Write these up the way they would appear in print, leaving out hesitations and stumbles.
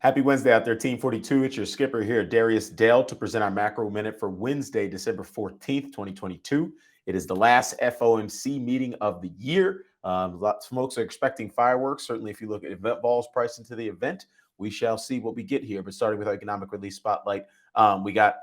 Happy Wednesday out there, Team 42. It's your skipper here, Darius Dale, to present our macro minute for Wednesday, December 14th, 2022. It is the last FOMC meeting of the year. Lots of folks are expecting fireworks. Certainly, if you look at event balls priced into the event, we shall see what we get here. But starting with our economic release spotlight, we got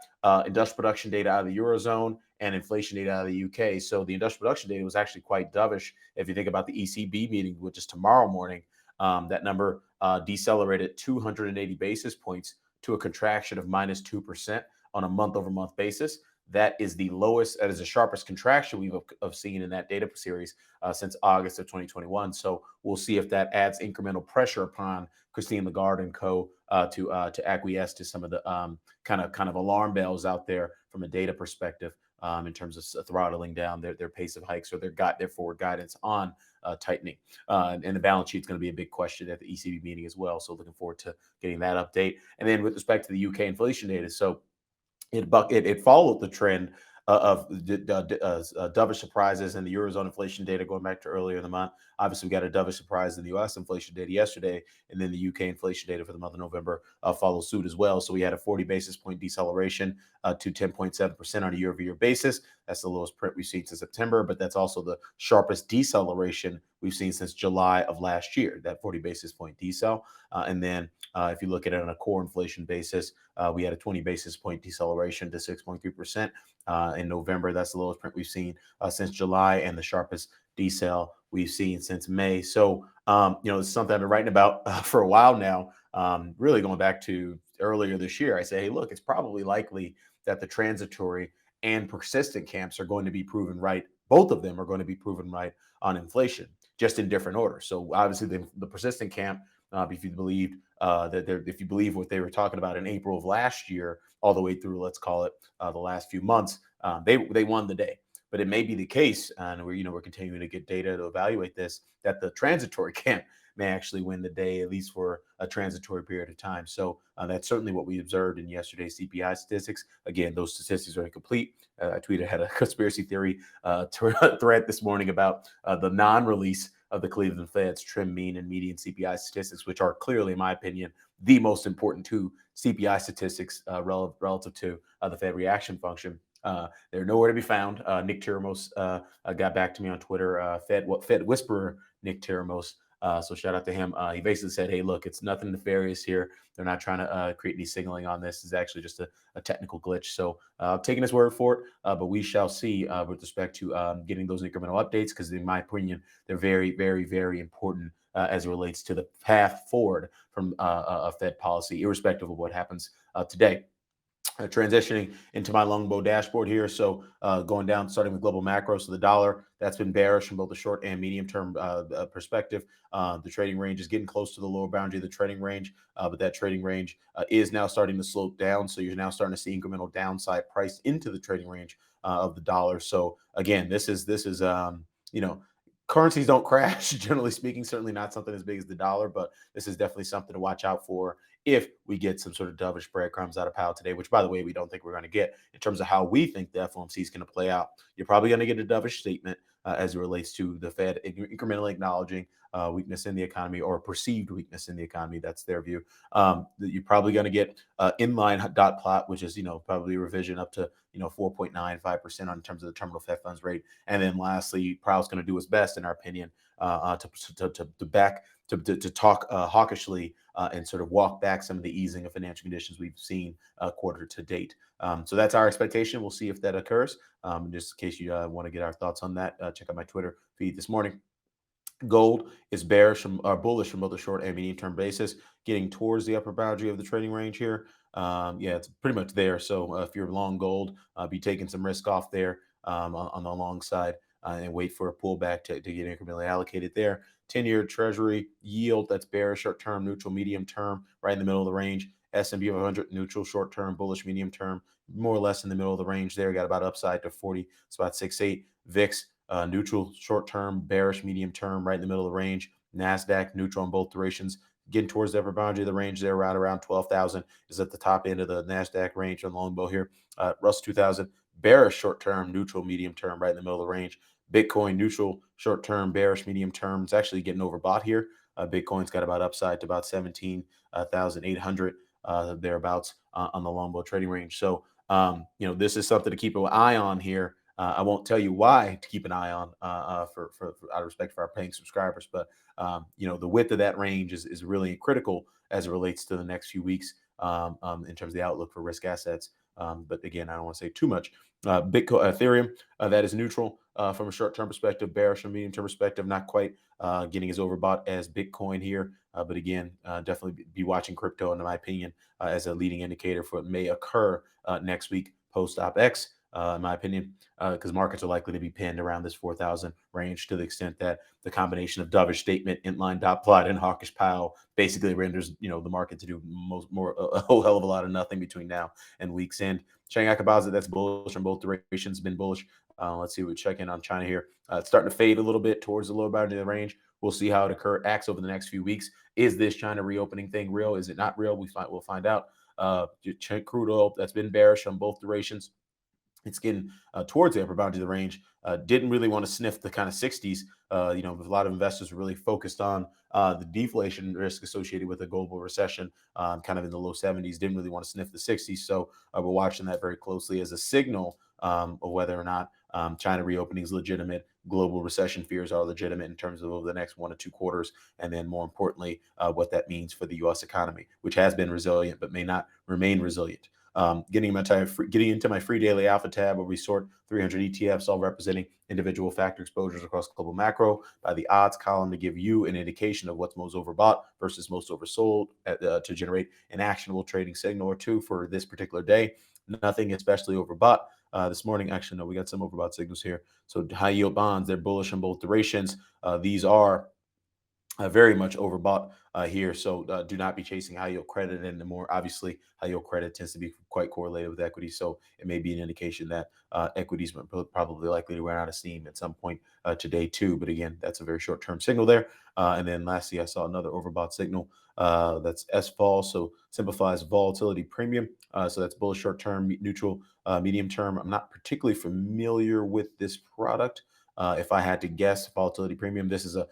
industrial production data out of the Eurozone and inflation data out of the UK. So the industrial production data was actually quite dovish. If you think about the ECB meeting, which is tomorrow morning, that number decelerated 280 basis points to a contraction of minus 2% on a month over month basis. That is the lowest, that is the sharpest contraction we've seen in that data series since August of 2021. So we'll see if that adds incremental pressure upon Christine Lagarde and co. To acquiesce to some of the kind of alarm bells out there from a data perspective. In terms of throttling down their pace of hikes or their forward guidance on tightening. And the balance sheet is going to be a big question at the ECB meeting as well. So looking forward to getting that update. And then with respect to the UK inflation data, so it followed the trend of dovish surprises in the Eurozone inflation data going back to earlier in the month. Obviously, we got a dovish surprise in the U.S. inflation data yesterday, and then the U.K. inflation data for the month of November follows suit as well. So we had a 40 basis point deceleration to 10.7% on a year-over-year basis. That's the lowest print we've seen since September, but that's also the sharpest deceleration we've seen since July of last year, that 40 basis point decel. And then if you look at it on a core inflation basis, we had a 20 basis point deceleration to 6.3% in November. That's the lowest print we've seen since July and the sharpest decel we've seen since May. So, it's something I've been writing about for a while now, really going back to earlier this year. I say, hey, look, it's probably likely that the transitory and persistent camps are going to be proven right. Both of them are going to be proven right on inflation, just in different orders. So obviously the persistent camp, if you believed if you believe what they were talking about in April of last year, all the way through, let's call it the last few months, they won the day. But it may be the case, and we're continuing to get data to evaluate this, that the transitory camp may actually win the day, at least for a transitory period of time. So that's certainly what we observed in yesterday's CPI statistics. Again, those statistics are incomplete. I had a conspiracy theory thread this morning about the non-release of the Cleveland Fed's trim mean and median CPI statistics, which are clearly, in my opinion, the most important two CPI statistics relative to the Fed reaction function. They're nowhere to be found. Nick Tiramos got back to me on Twitter. Fed whisperer Nick Tiramos. So shout out to him. He basically said, hey, look, it's nothing nefarious here. They're not trying to create any signaling on this. It's actually just a technical glitch. So taking his word for it, but we shall see with respect to getting those incremental updates, because in my opinion, they're very, very, very important as it relates to the path forward from a Fed policy, irrespective of what happens today. Transitioning into my longbow dashboard here. So going down, starting with global macro. So the dollar, that's been bearish from both the short and medium term perspective. The trading range is getting close to the lower boundary of the trading range, but that trading range is now starting to slope down. So you're now starting to see incremental downside priced into the trading range of the dollar. So again, this is currencies don't crash, generally speaking, certainly not something as big as the dollar, but this is definitely something to watch out for if we get some sort of dovish breadcrumbs out of Powell today, which, by the way, we don't think we're going to get in terms of how we think the FOMC is going to play out. You're probably going to get a dovish statement as it relates to the Fed incrementally acknowledging weakness in the economy, or perceived weakness in the economy. That's their view. You're probably going to get inline dot plot, which is, probably a revision up to, 4.95% on terms of the terminal Fed funds rate. And then lastly, Powell's going to do his best, in our opinion, to talk hawkishly and sort of walk back some of the easing of financial conditions we've seen quarter to date. So that's our expectation. We'll see if that occurs. Just in case you want to get our thoughts on that, check out my Twitter feed this morning. Gold is bullish from both a short and medium term basis, getting towards the upper boundary of the trading range here. It's pretty much there. So if you're long gold, be taking some risk off there on the long side and wait for a pullback to get incrementally allocated there. 10-year Treasury yield, that's bearish, short term, neutral, medium term, right in the middle of the range. S&P 500 neutral, short term, bullish, medium term, more or less in the middle of the range there. Got about upside to 40. It's about 6.8. VIX neutral, short term, bearish, medium term, right in the middle of the range. NASDAQ neutral on both durations, getting towards the upper boundary of the range there, right around 12,000 is at the top end of the NASDAQ range on longbow here. Russell 2000, bearish, short term, neutral, medium term, right in the middle of the range. Bitcoin neutral, short term, bearish, medium term. It's actually getting overbought here. Bitcoin's got about upside to about 17,800 thereabouts on the longbow trading range. So, this is something to keep an eye on here. I won't tell you why to keep an eye on for out of respect for our paying subscribers, but the width of that range is really critical as it relates to the next few weeks in terms of the outlook for risk assets. But again, I don't want to say too much. Bitcoin, Ethereum, that is neutral from a short-term perspective, bearish from a medium-term perspective, not quite getting as overbought as Bitcoin here. But again, definitely be watching crypto, in my opinion, as a leading indicator for what may occur next week post OpX. In my opinion, because markets are likely to be pinned around this 4,000 range to the extent that the combination of dovish statement, inline dot plot, and hawkish Powell basically renders the market to do a whole hell of a lot of nothing between now and week's end. Shanghai Composite, that's bullish on both durations, been bullish. Let's see, we check in on China here. It's starting to fade a little bit towards the lower bound of the range. We'll see how it acts over the next few weeks. Is this China reopening thing real? Is it not real? We'll find out. Crude oil, that's been bearish on both durations. It's getting towards the upper bound of the range. Didn't really want to sniff the kind of 60s. A lot of investors were really focused on the deflation risk associated with a global recession, kind of in the low 70s. Didn't really want to sniff the 60s. So we're watching that very closely as a signal of whether or not China reopening is legitimate. Global recession fears are legitimate in terms of over the next 1 to 2 quarters. And then more importantly, what that means for the U.S. economy, which has been resilient but may not remain resilient. Getting into my free daily alpha tab, where we sort 300 ETFs, all representing individual factor exposures across global macro by the odds column to give you an indication of what's most overbought versus most oversold to generate an actionable trading signal or two for this particular day. Nothing especially overbought. This morning, actually, no, we got some overbought signals here. So high yield bonds, they're bullish on both durations. These are very much overbought here. So do not be chasing high yield credit anymore. Obviously, high yield credit tends to be quite correlated with equity. So it may be an indication that equities are probably likely to run out of steam at some point today too. But again, that's a very short term signal there. And then lastly, I saw another overbought signal. That's SVOL. So simplifies volatility premium. So that's bullish short term, neutral, medium term. I'm not particularly familiar with this product. If I had to guess, volatility premium, this is a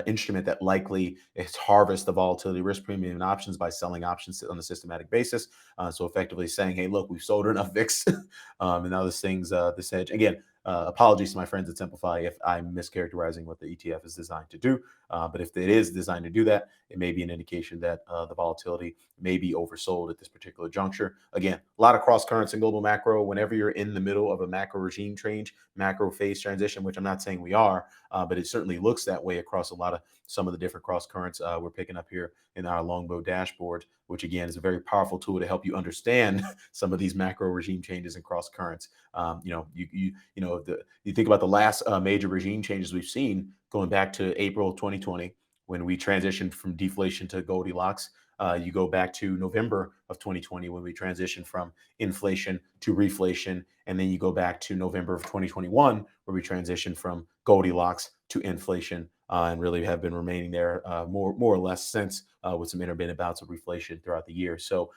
instrument that likely harvests the volatility risk premium in options by selling options on a systematic basis. So effectively saying, hey, look, we've sold enough VIX, and now this hedge. Again, apologies to my friends at Simplify if I'm mischaracterizing what the ETF is designed to do. But if it is designed to do that, it may be an indication that the volatility may be oversold at this particular juncture. Again, a lot of cross currents in global macro. Whenever you're in the middle of a macro regime change, macro phase transition, which I'm not saying we are, but it certainly looks that way across some of the different cross currents we're picking up here in our Longbow dashboard, which again is a very powerful tool to help you understand some of these macro regime changes and cross currents. You think about the last major regime changes we've seen going back to April 2020 when we transitioned from deflation to Goldilocks. You go back to November of 2020 when we transitioned from inflation to reflation, and then you go back to November of 2021 where we transitioned from Goldilocks to inflation, and really have been remaining there more or less since, with some intermittent bouts of reflation throughout the year. So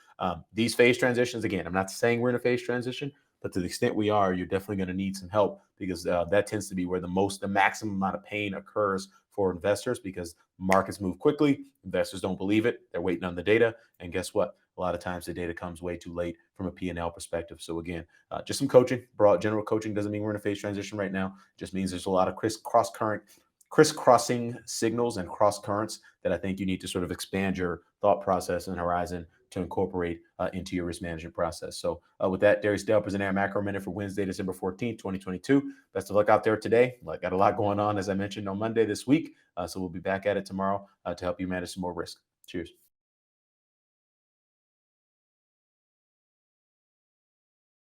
these phase transitions, again, I'm not saying we're in a phase transition, but to the extent we are, you're definitely going to need some help because that tends to be where the maximum amount of pain occurs for investors, because markets move quickly. Investors don't believe it. They're waiting on the data. And guess what? A lot of times the data comes way too late from a P&L perspective. So again, just some coaching. Broad general coaching doesn't mean we're in a phase transition right now. It just means there's a lot of crisscrossing signals and cross currents that I think you need to sort of expand your thought process and horizon to incorporate into your risk management process. So with that, Darius Dale presenting our macro minute for Wednesday, December 14th, 2022. Best of luck out there today. Got a lot going on, as I mentioned, on Monday this week. So we'll be back at it tomorrow to help you manage some more risk. Cheers.